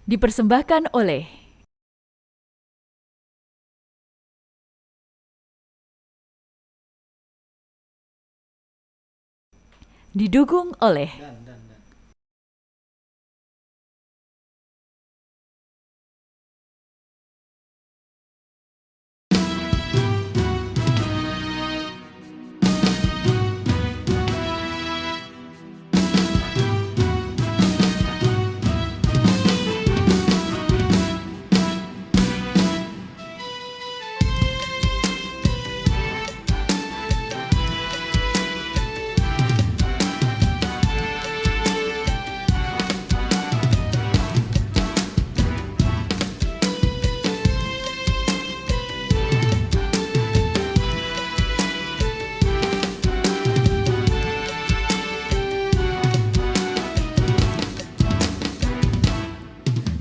Dipersembahkan oleh didukung oleh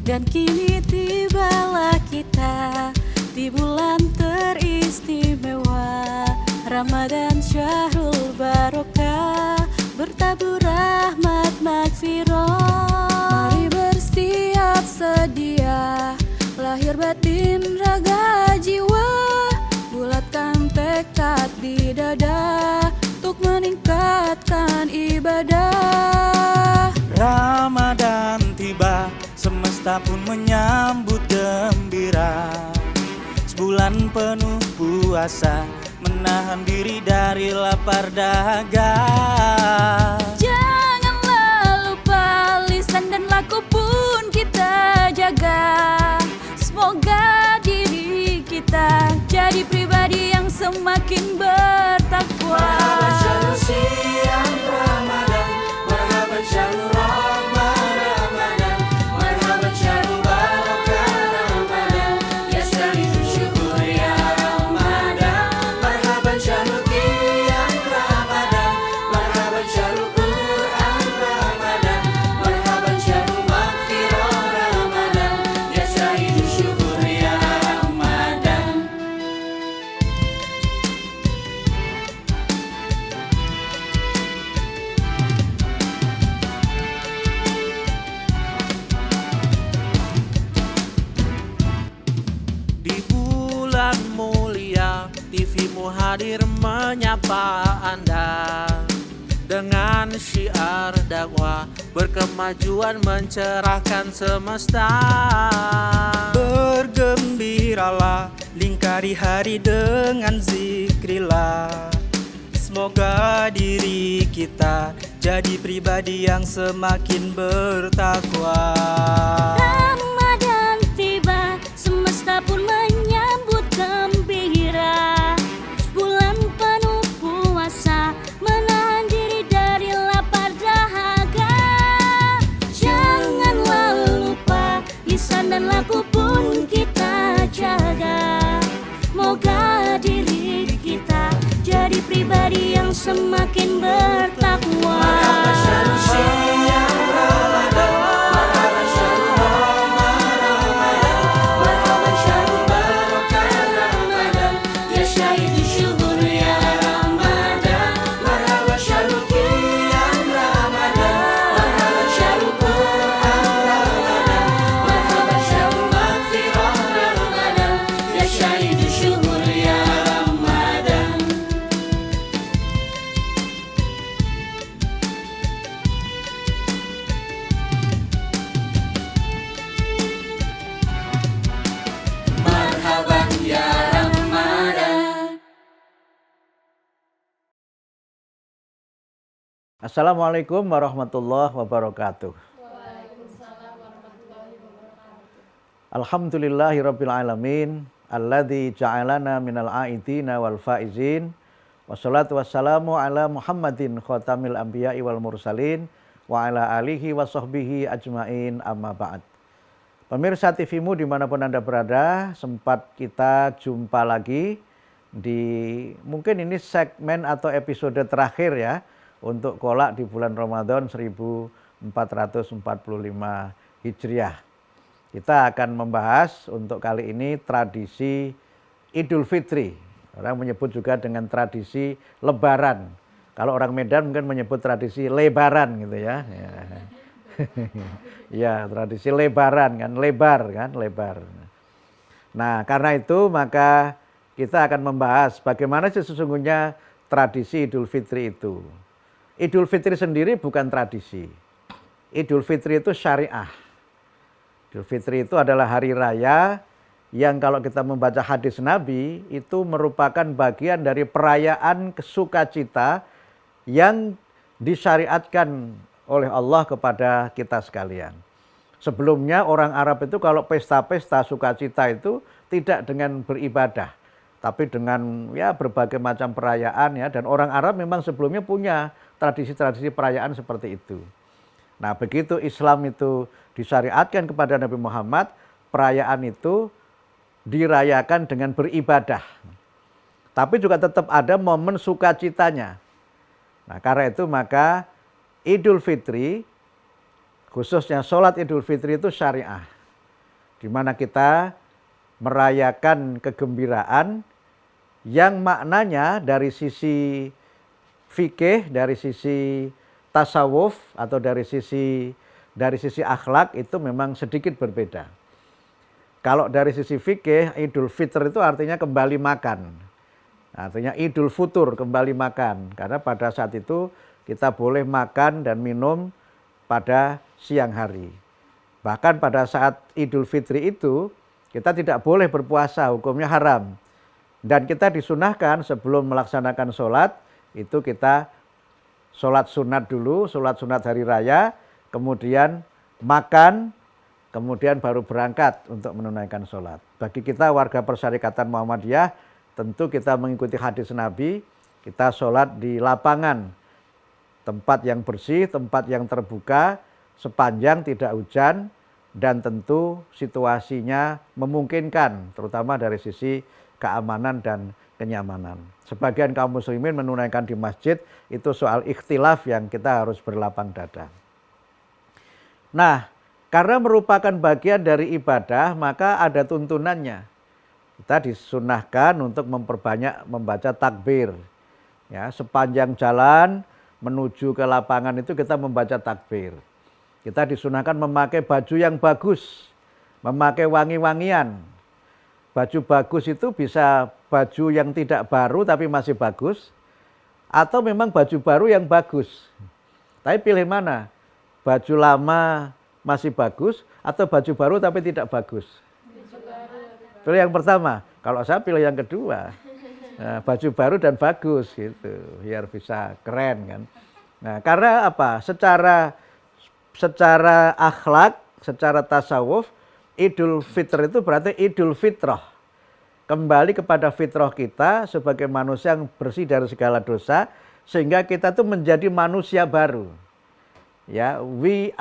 Dan kini tibalah kita di bulan teristimewa Ramadan Syahrul Barokah, bertabur rahmat magfirah. Mari bersiap sedia, lahir batin raga jiwa, bulatkan tekad di dada untuk meningkatkan ibadah. Ramadan tiba, semesta pun menyambut gembira. Sebulan penuh puasa, menahan diri dari lapar dahaga. Janganlah lupa lisan dan laku pun kita jaga. Semoga diri kita jadi pribadi yang semakin bertakwa. Marhaban syahrul siang Ramadan, marhaban syahrul rahmah Ramadan, marhaban syahrul barakah Ramadan, ya sayyidu syukur ya Ramadan. Marhaban syahrul qiyam Ramadan, marhaban syahrul Quran Ramadan, marhaban syahrul maghfirah Ramadan, ya sayyidu syukur ya Ramadan. Di bulan mulia, TV-mu hadir menyapa Anda dengan syiar dakwah, berkemajuan mencerahkan semesta. Bergembiralah, lingkari hari dengan zikrillah. Semoga diri kita jadi pribadi yang semakin bertakwa. Ramadan tiba, semesta pun menyambut gembira. Sebulan penuh puasa, menahan diri dari lapar dahaga. Janganlah lupa, lisan dan laku pun kita jaga. Moga diri kita jadi pribadi yang semakin bertakwa. Marhaban syahrul siang Ramadan, marhaban syahrul rahmah Ramadan, marhaban syahrul barakah Ramadan, ya syahidi syukur ya Ramadan. Marhaban syahrul qiyam Ramadan, marhaban syahrul Quran Ramadan, marhaban syahrul maghfirah Ramadan, ya syahidi syukur ya Ramadan. Marhaban ya Ramadan. Assalamualaikum warahmatullahi wabarakatuh. Alhamdulillahirabbil alamin, alladzi ja'alana minal aidina wal faizin. Wassalatu wassalamu ala Muhammadin khatamil anbiya'i wal mursalin wa ala alihi wa sahbihi ajmain, amma ba'd. Pemirsa TV-mu dimanapun Anda berada, sempat kita jumpa lagi di mungkin ini segmen atau episode terakhir ya untuk kolak di bulan Ramadan 1445 Hijriah. Kita akan membahas untuk kali ini tradisi Idul Fitri. Orang menyebut juga dengan tradisi Lebaran. Kalau orang Medan mungkin menyebut tradisi Lebaran gitu ya. Ya, tradisi lebaran kan, lebar. Nah, karena itu maka kita akan membahas bagaimana sih sesungguhnya tradisi Idul Fitri itu. Idul Fitri sendiri bukan tradisi. Idul Fitri itu syariah. Idul Fitri itu adalah hari raya yang kalau kita membaca hadis Nabi itu merupakan bagian dari perayaan sukacita yang disyariatkan oleh Allah kepada kita sekalian. Sebelumnya orang Arab itu kalau pesta-pesta sukacita itu tidak dengan beribadah, tapi dengan ya berbagai macam perayaan ya, dan orang Arab memang sebelumnya punya tradisi-tradisi perayaan seperti itu. Nah, begitu Islam itu disyariatkan kepada Nabi Muhammad, perayaan itu dirayakan dengan beribadah. Tapi juga tetap ada momen sukacitanya. Nah, karena itu maka Idul Fitri, khususnya sholat Idul Fitri itu syariah. Di mana kita merayakan kegembiraan yang maknanya dari sisi fikih, dari sisi tasawuf atau dari sisi akhlak itu memang sedikit berbeda. Kalau dari sisi fikih, Idul Fitr itu artinya kembali makan. Artinya Idul Futur, kembali makan. Karena pada saat itu kita boleh makan dan minum pada siang hari. Bahkan pada saat Idul Fitri itu kita tidak boleh berpuasa, hukumnya haram. Dan kita disunahkan sebelum melaksanakan sholat, itu kita sholat sunat dulu, sholat sunat hari raya, kemudian makan, kemudian baru berangkat untuk menunaikan sholat. Bagi kita warga Persyarikatan Muhammadiyah, tentu kita mengikuti hadis Nabi, kita sholat di lapangan, tempat yang bersih, tempat yang terbuka, sepanjang tidak hujan, dan tentu situasinya memungkinkan, terutama dari sisi keamanan dan kenyamanan. Sebagian kaum muslimin menunaikan di masjid, itu soal ikhtilaf yang kita harus berlapang dada. Nah, karena merupakan bagian dari ibadah, maka ada tuntunannya. Kita disunahkan untuk memperbanyak membaca takbir. Ya, sepanjang jalan menuju ke lapangan itu kita membaca takbir. Kita disunahkan memakai baju yang bagus, memakai wangi-wangian. Baju bagus itu bisa baju yang tidak baru tapi masih bagus, atau memang baju baru yang bagus. Tapi pilih mana? Baju lama masih bagus atau baju baru tapi tidak bagus? Pilih yang pertama. Kalau saya pilih yang kedua. Nah, baju baru dan bagus gitu, biar bisa keren kan. Nah, karena apa? Secara akhlak, secara tasawuf, Idul Fitr itu berarti Idul Fitrah. Kembali kepada fitrah kita sebagai manusia yang bersih dari segala dosa, sehingga kita tuh menjadi manusia baru. Ya, we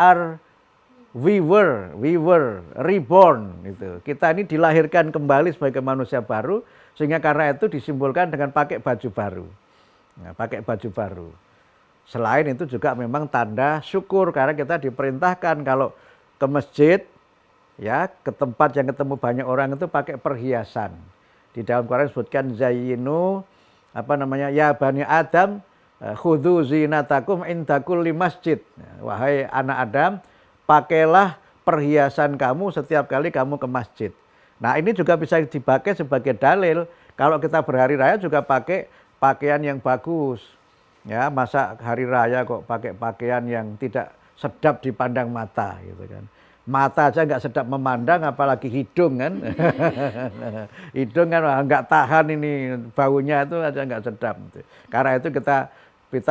were reborn gitu. Kita ini dilahirkan kembali sebagai manusia baru, sehingga karena itu disimbolkan dengan pakai baju baru. Nah, pakai baju baru. Selain itu juga memang tanda syukur karena kita diperintahkan kalau ke masjid, ya, ke tempat yang ketemu banyak orang itu pakai perhiasan. Di dalam Quran disebutkan zayyinu ya bani Adam khudhu zinatakum inda kulli masjid. Wahai anak Adam, pakailah perhiasan kamu setiap kali kamu ke masjid. Nah, ini juga bisa dipakai sebagai dalil kalau kita berhari raya juga pakai pakaian yang bagus. Ya, masa hari raya kok pakai pakaian yang tidak sedap dipandang mata gitu kan. Mata aja nggak sedap memandang, apalagi hidung kan. Hidung kan nggak tahan ini, baunya itu aja nggak sedap. Karena itu kita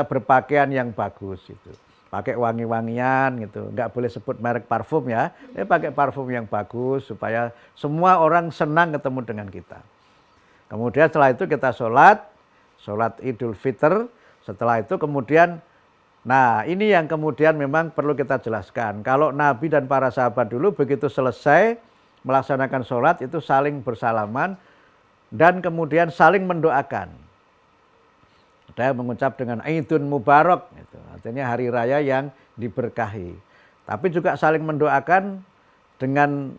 berpakaian yang bagus itu. Pakai wangi-wangian gitu, nggak boleh sebut merek parfum ya. Pakai parfum yang bagus supaya semua orang senang ketemu dengan kita. Kemudian setelah itu kita sholat Idul Fitr. Setelah itu kemudian, nah ini yang kemudian memang perlu kita jelaskan. Kalau Nabi dan para sahabat dulu begitu selesai melaksanakan sholat itu saling bersalaman dan kemudian saling mendoakan. Ada yang mengucap dengan Idun Mubarak, gitu. Artinya hari raya yang diberkahi. Tapi juga saling mendoakan dengan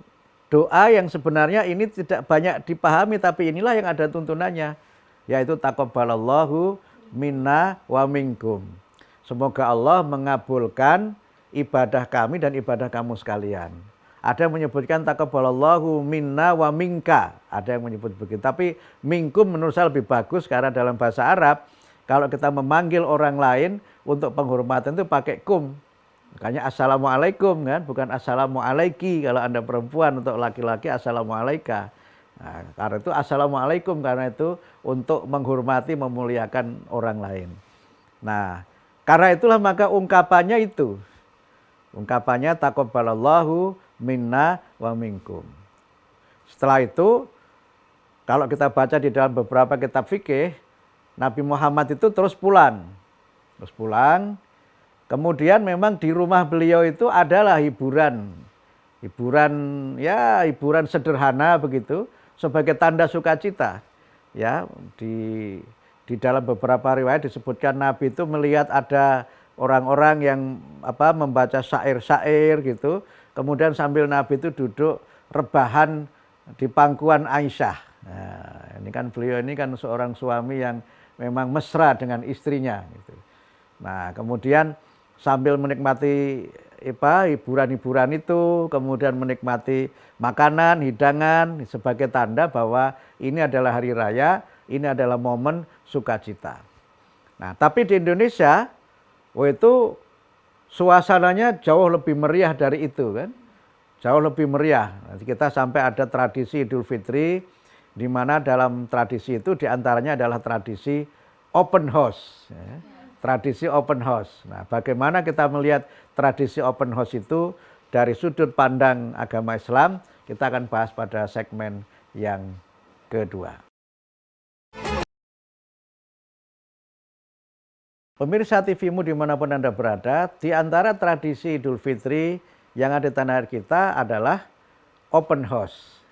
doa yang sebenarnya ini tidak banyak dipahami, tapi inilah yang ada tuntunannya, yaitu taqabbalallahu minna wa minkum. Semoga Allah mengabulkan ibadah kami dan ibadah kamu sekalian. Ada yang menyebutkan taqabbalallahu minna wa minka. Ada yang menyebut begitu. Tapi minkum menurut saya lebih bagus karena dalam bahasa Arab kalau kita memanggil orang lain untuk penghormatan itu pakai kum. Makanya assalamualaikum kan, bukan assalamualaiki kalau Anda perempuan, untuk laki-laki assalamualaika. Nah, karena itu assalamualaikum karena itu untuk menghormati, memuliakan orang lain. Nah, karena itulah maka ungkapannya itu. Ungkapannya taqabbalallahu minna wa minkum. Setelah itu kalau kita baca di dalam beberapa kitab fikih, Nabi Muhammad itu terus pulang. Kemudian memang di rumah beliau itu adalah hiburan sederhana begitu sebagai tanda sukacita. Ya, di dalam beberapa riwayat disebutkan Nabi itu melihat ada orang-orang yang membaca syair-syair gitu. Kemudian sambil Nabi itu duduk rebahan di pangkuan Aisyah. Nah, ini kan beliau ini kan seorang suami yang memang mesra dengan istrinya gitu. Nah, kemudian sambil menikmati hiburan-hiburan itu, kemudian menikmati makanan, hidangan sebagai tanda bahwa ini adalah hari raya, ini adalah momen sukacita. Nah, tapi di Indonesia, itu suasananya jauh lebih meriah dari itu kan. Jauh lebih meriah. Nanti kita sampai ada tradisi Idul Fitri, di mana dalam tradisi itu diantaranya adalah tradisi open house. Ya. Tradisi open house. Nah, bagaimana kita melihat tradisi open house itu dari sudut pandang agama Islam, kita akan bahas pada segmen yang kedua. Pemirsa TV-mu dimanapun Anda berada, di antara tradisi Idul Fitri yang ada di tanah air kita adalah open house.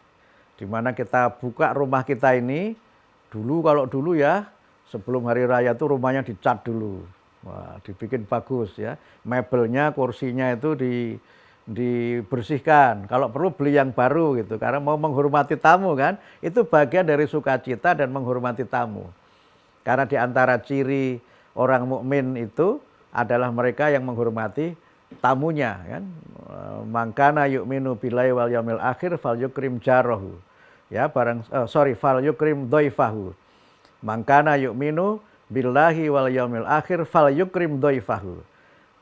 Di mana kita buka rumah kita ini, kalau dulu ya, sebelum hari raya itu rumahnya dicat dulu. Wah, dibikin bagus ya. Mebelnya, kursinya itu dibersihkan. Kalau perlu beli yang baru gitu. Karena mau menghormati tamu kan. Itu bagian dari sukacita dan menghormati tamu. Karena di antara ciri orang mukmin itu adalah mereka yang menghormati tamunya kan. Mangkana yu'minu billahi wal yaumil akhir fal yukrim jarahu. Ya, fal yukrim dhaifahu. Mangkana yu'minu billahi wal yaumil akhir fal yukrim dhaifahu.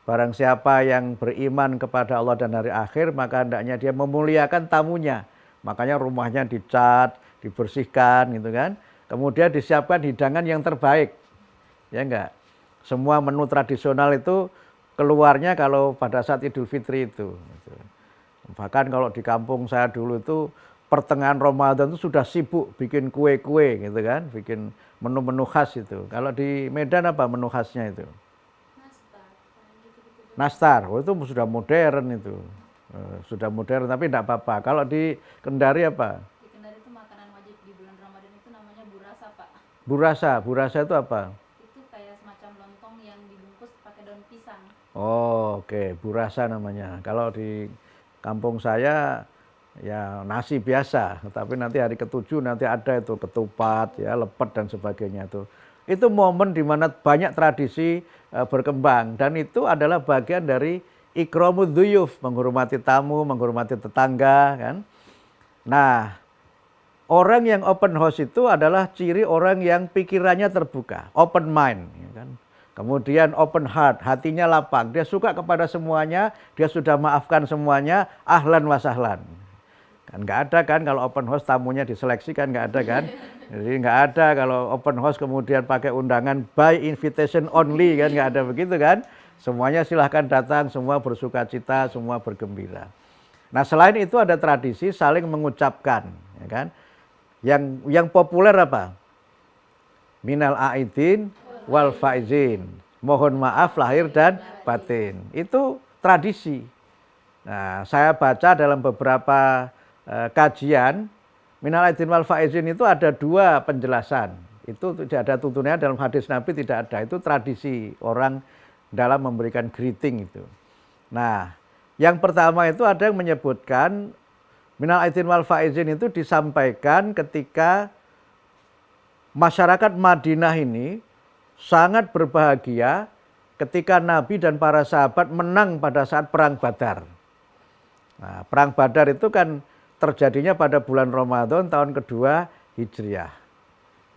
Barang siapa yang beriman kepada Allah dan hari akhir, maka hendaknya dia memuliakan tamunya. Makanya rumahnya dicat, dibersihkan gitu kan. Kemudian disiapkan hidangan yang terbaik. Ya enggak? Semua menu tradisional itu keluarnya kalau pada saat Idul Fitri itu. Bahkan kalau di kampung saya dulu itu pertengahan Ramadan itu sudah sibuk bikin kue-kue gitu kan, bikin menu-menu khas itu. Kalau di Medan apa menu khasnya itu? Nastar. Oh, itu sudah modern itu. Sudah modern tapi tidak apa-apa. Kalau di Kendari apa? Di Kendari itu makanan wajib di bulan Ramadan itu namanya burasa, Pak. Burasa itu apa? Itu kayak semacam lontong yang dibungkus pakai daun pisang. Oh, oke. Burasa namanya. Kalau di kampung saya ya nasi biasa, tapi nanti hari ke-7 nanti ada itu ketupat, ya lepet dan sebagainya itu. Itu momen di mana banyak tradisi berkembang dan itu adalah bagian dari ikramud dhuyuf, menghormati tamu, menghormati tetangga kan. Nah, orang yang open house itu adalah ciri orang yang pikirannya terbuka, open mind ya kan. Kemudian open heart, hatinya lapang, dia suka kepada semuanya, dia sudah maafkan semuanya, ahlan wa sahlan. Kan nggak ada kan kalau open house tamunya diseleksi kan nggak ada kan. Jadi nggak ada kalau open house kemudian pakai undangan by invitation only kan, nggak ada begitu kan. Semuanya silahkan datang, semua bersuka cita, semua bergembira. Nah selain itu ada tradisi saling mengucapkan, ya kan. Yang populer apa? Minal aidin wal faizin. Mohon maaf lahir dan batin. Itu tradisi. Nah saya baca dalam beberapa kajian minal aidin wal faizin itu ada dua penjelasan. Itu tidak ada tuntunannya dalam hadis Nabi, tidak ada. Itu tradisi orang dalam memberikan greeting itu. Nah, yang pertama itu ada yang menyebutkan minal aidin wal faizin itu disampaikan ketika masyarakat Madinah ini sangat berbahagia ketika Nabi dan para sahabat menang pada saat perang Badar. Nah, perang Badar itu kan terjadinya pada bulan Ramadan tahun kedua Hijriah.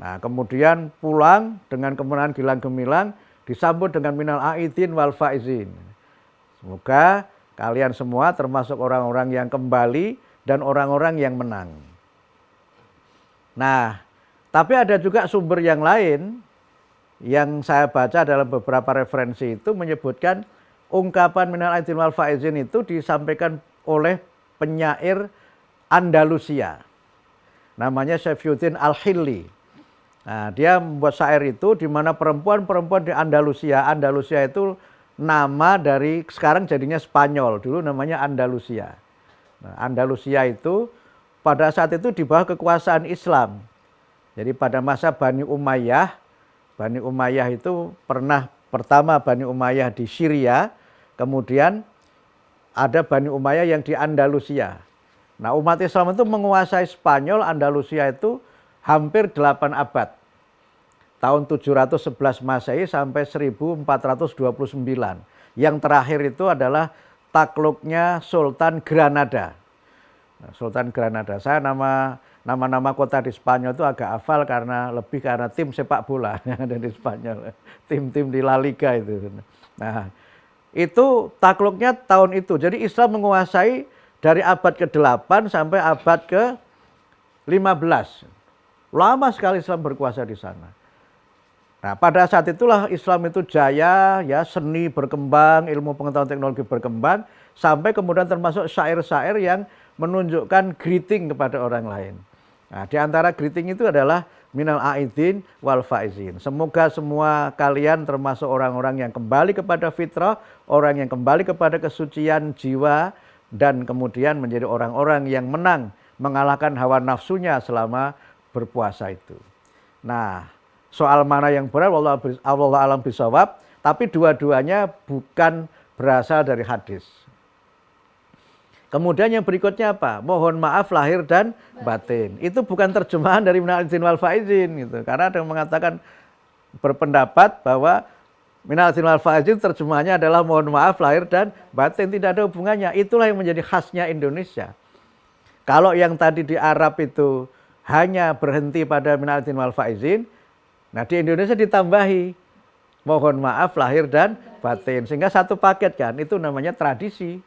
Nah, kemudian pulang dengan kemenangan gilang gemilang disambut dengan minal aidin wal faizin. Semoga kalian semua termasuk orang-orang yang kembali dan orang-orang yang menang. Nah, tapi ada juga sumber yang lain yang saya baca dalam beberapa referensi itu menyebutkan ungkapan minal aidin wal faizin itu disampaikan oleh penyair Andalusia. Namanya Saifuddin Al-Hilli. Nah, dia membuat syair itu di mana perempuan-perempuan di Andalusia. Andalusia itu nama dari sekarang jadinya Spanyol. Dulu namanya Andalusia. Nah, Andalusia itu pada saat itu di bawah kekuasaan Islam. Jadi pada masa Bani Umayyah itu pertama Bani Umayyah di Syria, kemudian ada Bani Umayyah yang di Andalusia. Nah, umat Islam itu menguasai Spanyol, Andalusia itu hampir 8 abad. Tahun 711 Masehi sampai 1429. Yang terakhir itu adalah takluknya Sultan Granada. Nah, Sultan Granada. Saya nama-nama kota di Spanyol itu agak hafal karena tim sepak bola yang ada di Spanyol. Tim-tim di La Liga itu. Nah, itu takluknya tahun itu. Jadi Islam menguasai dari abad ke-8 sampai abad ke-15. Lama sekali Islam berkuasa di sana. Nah, pada saat itulah Islam itu jaya, ya, seni berkembang, ilmu pengetahuan teknologi berkembang, sampai kemudian termasuk syair-syair yang menunjukkan greeting kepada orang lain. Nah, di antara greeting itu adalah minal aidin wal faizin. Semoga semua kalian termasuk orang-orang yang kembali kepada fitrah, orang yang kembali kepada kesucian jiwa, dan kemudian menjadi orang-orang yang menang, mengalahkan hawa nafsunya selama berpuasa itu. Nah, soal mana yang benar, Allah alam bisawab, tapi dua-duanya bukan berasal dari hadis. Kemudian yang berikutnya apa? Mohon maaf lahir dan batin. Itu bukan terjemahan dari minal aidin wal faizin gitu. Karena ada yang mengatakan berpendapat bahwa minal aidin wal faizin terjemahannya adalah mohon maaf lahir dan batin, tidak ada hubungannya. Itulah yang menjadi khasnya Indonesia. Kalau yang tadi di Arab itu hanya berhenti pada minal aidin wal faizin, nah di Indonesia ditambahi mohon maaf lahir dan batin, sehingga satu paket kan, itu namanya tradisi.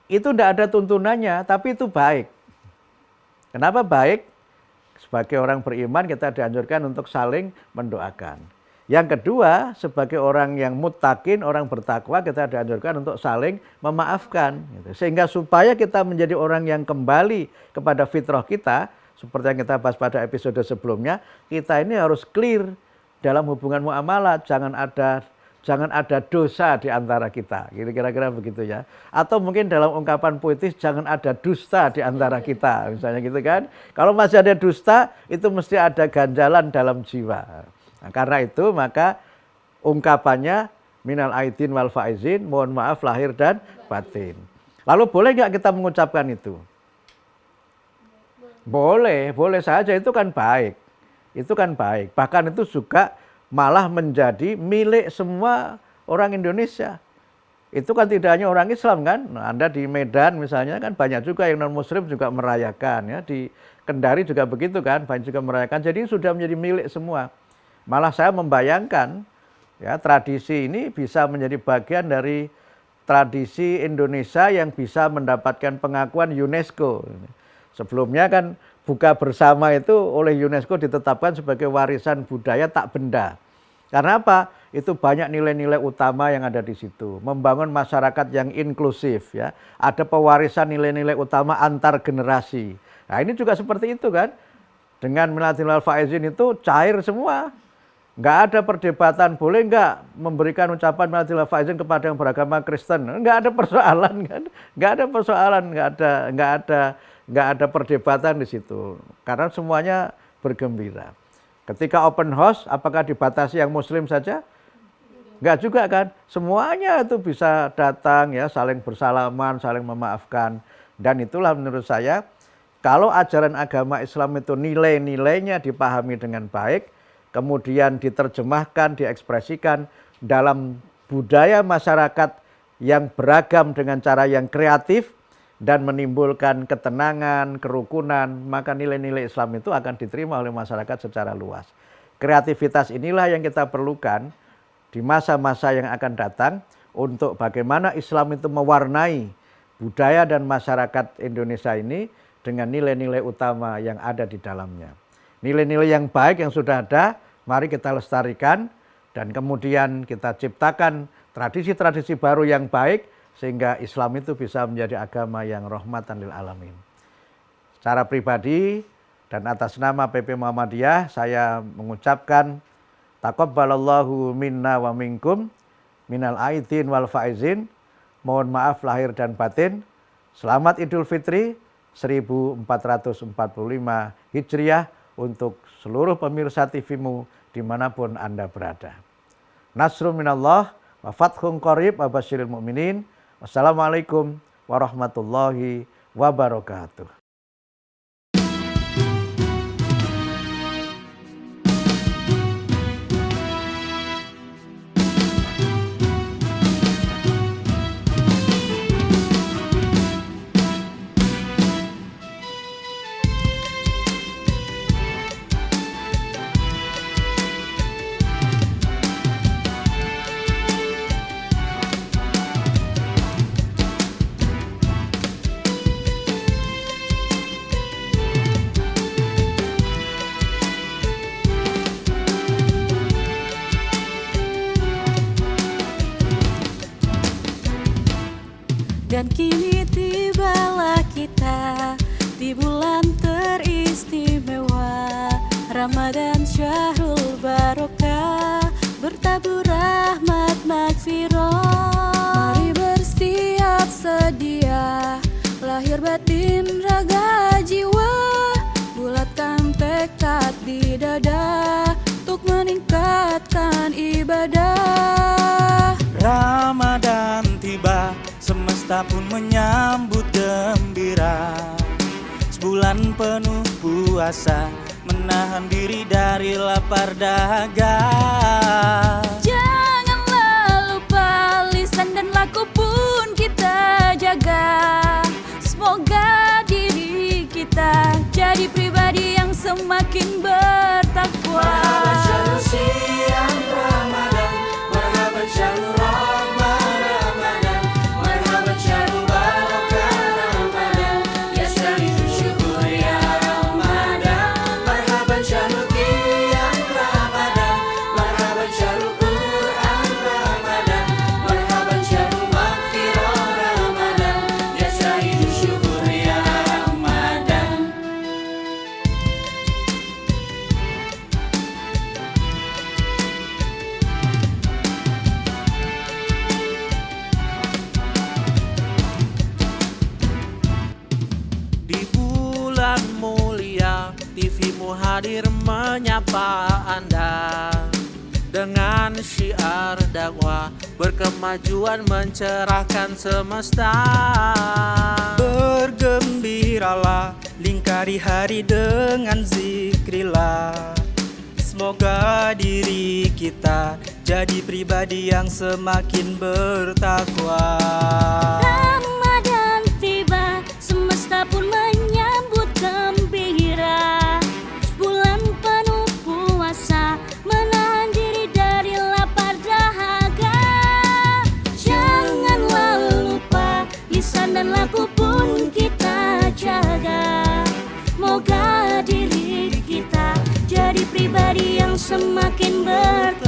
Itu tidak ada tuntunannya, tapi itu baik. Kenapa baik? Sebagai orang beriman kita dianjurkan untuk saling mendoakan. Yang kedua, sebagai orang yang muttaqin, orang bertakwa, kita dianjurkan untuk saling memaafkan. Sehingga supaya kita menjadi orang yang kembali kepada fitrah kita, seperti yang kita bahas pada episode sebelumnya, kita ini harus clear dalam hubungan muamalah, jangan ada dosa di antara kita, kira-kira begitu ya. Atau mungkin dalam ungkapan puitis, jangan ada dusta di antara kita, misalnya gitu kan. Kalau masih ada dusta, itu mesti ada ganjalan dalam jiwa. Nah, karena itu maka ungkapannya minal aidin wal faizin, mohon maaf lahir dan batin. Lalu boleh nggak kita mengucapkan itu? Boleh saja, itu kan baik. Itu kan baik. Bahkan itu juga malah menjadi milik semua orang Indonesia. Itu kan tidak hanya orang Islam kan. Nah, Anda di Medan misalnya kan banyak juga yang non-muslim juga merayakan ya. Di Kendari juga begitu kan, banyak juga merayakan. Jadi sudah menjadi milik semua. Malah saya membayangkan ya, tradisi ini bisa menjadi bagian dari tradisi Indonesia yang bisa mendapatkan pengakuan UNESCO. Sebelumnya kan buka bersama itu oleh UNESCO ditetapkan sebagai warisan budaya tak benda. Karena apa? Itu banyak nilai-nilai utama yang ada di situ. Membangun masyarakat yang inklusif ya. Ada pewarisan nilai-nilai utama antar generasi. Nah, ini juga seperti itu kan. Dengan minal aidin wal faizin itu cair semua. Nggak ada perdebatan, boleh nggak memberikan ucapan minal aidin wal faizin kepada yang beragama Kristen. Nggak ada persoalan kan. Nggak ada persoalan, nggak ada perdebatan di situ. Karena semuanya bergembira. Ketika open house, apakah dibatasi yang muslim saja? Enggak juga kan. Semuanya itu bisa datang ya, saling bersalaman, saling memaafkan. Dan itulah menurut saya, kalau ajaran agama Islam itu nilai-nilainya dipahami dengan baik, kemudian diterjemahkan, diekspresikan dalam budaya masyarakat yang beragam dengan cara yang kreatif dan menimbulkan ketenangan, kerukunan, maka nilai-nilai Islam itu akan diterima oleh masyarakat secara luas. Kreativitas inilah yang kita perlukan di masa-masa yang akan datang untuk bagaimana Islam itu mewarnai budaya dan masyarakat Indonesia ini dengan nilai-nilai utama yang ada di dalamnya. Nilai-nilai yang baik yang sudah ada, mari kita lestarikan dan kemudian kita ciptakan tradisi-tradisi baru yang baik sehingga Islam itu bisa menjadi agama yang rahmatan lil alamin. Secara pribadi dan atas nama PP Muhammadiyah saya mengucapkan taqabbalallahu minna wa minkum minal aidin wal faizin. Mohon maaf lahir dan batin. Selamat Idul Fitri 1445 Hijriah untuk seluruh pemirsa TV-mu dimanapun Anda berada. Nasrun minallah wa fathun qarib wa basyiril mu'minin. Wassalamualaikum warahmatullahi wabarakatuh. Dan kini tibalah kita di bulan teristimewa Ramadan Syahrul Barokah, bertabur rahmat magfirah. Mari bersiap sedia, lahir batin raga jiwa, bulatkan tekad di dada untuk meningkatkan ibadah. Ramadan tiba, semesta pun menyambut gembira. Sebulan penuh puasa, menahan diri dari lapar dahaga. Janganlah lupa lisan dan laku pun kita jaga. Semoga diri kita jadi pribadi yang semakin bertakwa. Marhaban syahrul siam Ramadan, marhaban syahrul rahmah Ramadan, marhaban syahrul barakah Ramadan, ya sarifu syukur ya Ramadan, marhaban syahrul qiyam Ramadan, marhaban syahrul Quran Ramadan, marhaban syahrul maghfirah Ramadan, ya sarifu syukur ya Ramadan. Di bulan mulia, TV-mu hadir menyapa Anda dengan syiar dakwah, berkemajuan mencerahkan semesta. Bergembiralah, lingkari hari dengan zikrillah. Semoga diri kita jadi pribadi yang semakin bertakwa. Ramadan tiba, semesta pun menyambut gembira. Sebulan penuh puasa, menahan diri dari lapar dahaga. Janganlah lupa, lisan dan laku pun kita jaga. Moga diri kita jadi pribadi yang semakin bertakwa.